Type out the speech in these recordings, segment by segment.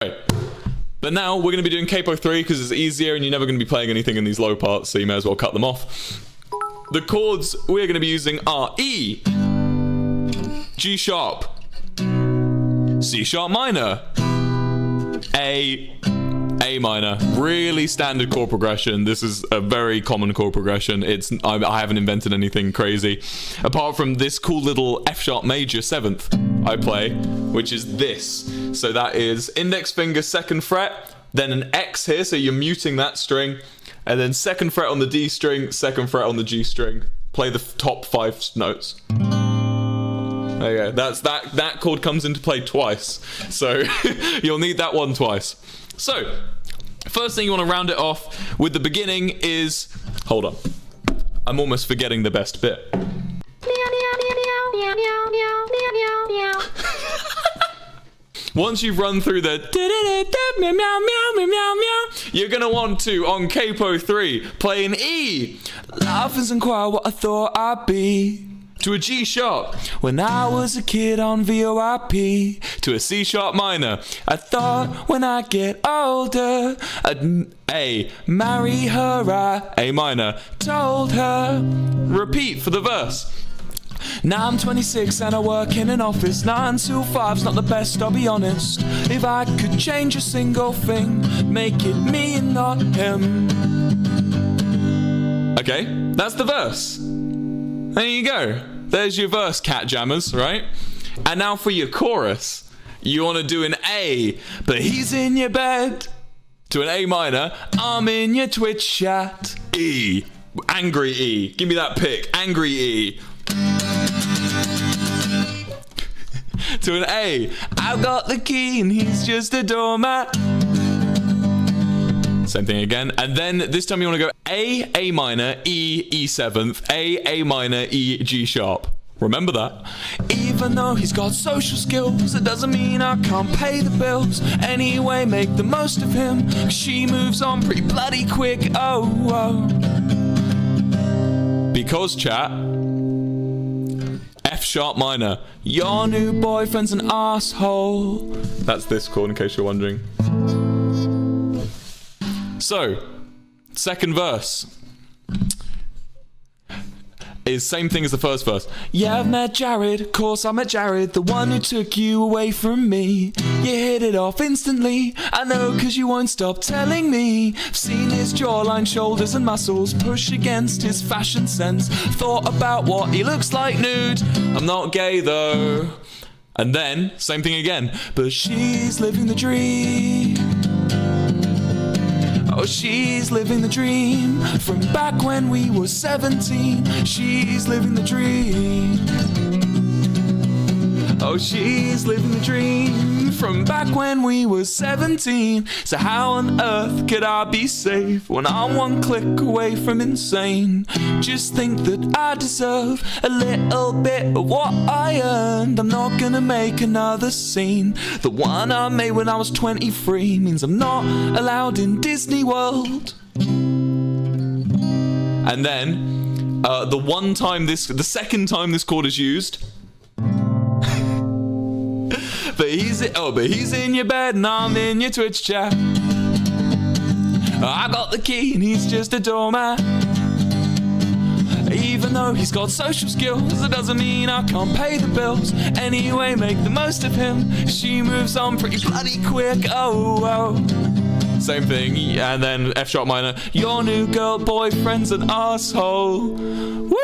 But now we're going to be doing capo 3 because it's easier and you're never going to be playing anything in these low parts, so you may as well cut them off. The chords we're going to be using are E, G sharp, C sharp minor, A minor. Really standard chord progression. This is a very common chord progression. I haven't invented anything crazy. Apart from this cool little F sharp major 7th I play, which is this. So that is index finger 2nd fret, then an X here, so you're muting that string, and then 2nd fret on the D string, 2nd fret on the G string. Play the top 5 notes. There you go. That chord comes into play twice. So you'll need that one twice. So, first thing you want to round it off with the beginning is... Hold on. I'm almost forgetting the best bit. Once you've run through the... You're going to want to, on capo 3, play an E. Life isn't quite what I thought I'd be. To a G sharp, when I was a kid on VOIP. To a C sharp minor, I thought when I get older I'd marry her, A minor, told her. Repeat for the verse. Now I'm 26 and I work in an office. 9 to 5's not the best, I'll be honest. If I could change a single thing, make it me and not him. Okay, that's the verse. There you go. There's your verse, catJAMers, right? And now for your chorus, you want to do an A, but he's in your bed. To an A minor, I'm in your Twitch chat. E, angry E. Give me that pick, angry E. To an A, I've got the key and he's just a doormat. Same thing again. And then this time you want to go A minor, E 7th, A minor, E, G sharp. Remember that. Even though he's got social skills, it doesn't mean I can't pay the bills. Anyway, make the most of him. She moves on pretty bloody quick. Oh. Because, chat, F sharp minor. Your new boyfriend's an asshole. That's this chord in case you're wondering. So, second verse is same thing as the first verse. Yeah, I've met Jared, of course I met Jared, the one who took you away from me. You hit it off instantly, I know cause you won't stop telling me. I've seen his jawline, shoulders and muscles push against his fashion sense. Thought about what he looks like nude, I'm not gay though. And then, same thing again, but she's living the dream. Oh, she's living the dream from back when we were 17. She's living the dream. Oh, she's living the dream from back when we were 17. So how on earth could I be safe when I'm one click away from insane? Just think that I deserve a little bit of what I earned. I'm not gonna make another scene. The one I made when I was 23 means I'm not allowed in Disney World. And then the second time this chord is used, but he's in your bed and I'm in your Twitch chat. I got the key and he's just a doormat. Even though he's got social skills, it doesn't mean I can't pay the bills. Anyway, make the most of him. She moves on pretty bloody quick. Oh. Same thing, and then F sharp minor. Your new girl boyfriend's an asshole. Woo!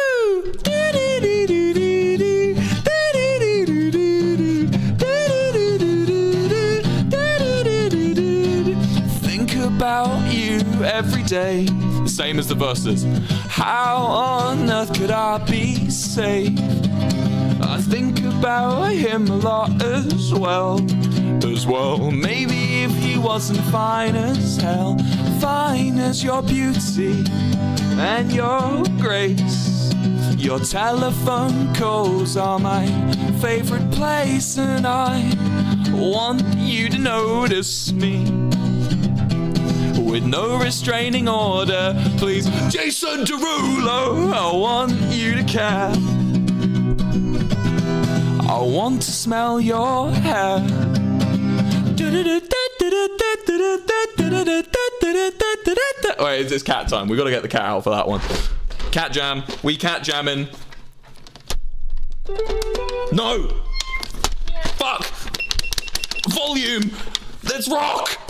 About you every day, same as the verses. How on earth could I be safe? I think about him a lot as well. Maybe if he wasn't fine as hell, fine as your beauty and your grace. Your telephone calls are my favorite place, and I want you to notice me with no restraining order. Please, Jason Derulo, I want you to care. I want to smell your hair. it's cat time. We got to get the cat out for that one. catJAM. We catJAMming. No. Fuck. Volume. Let's rock.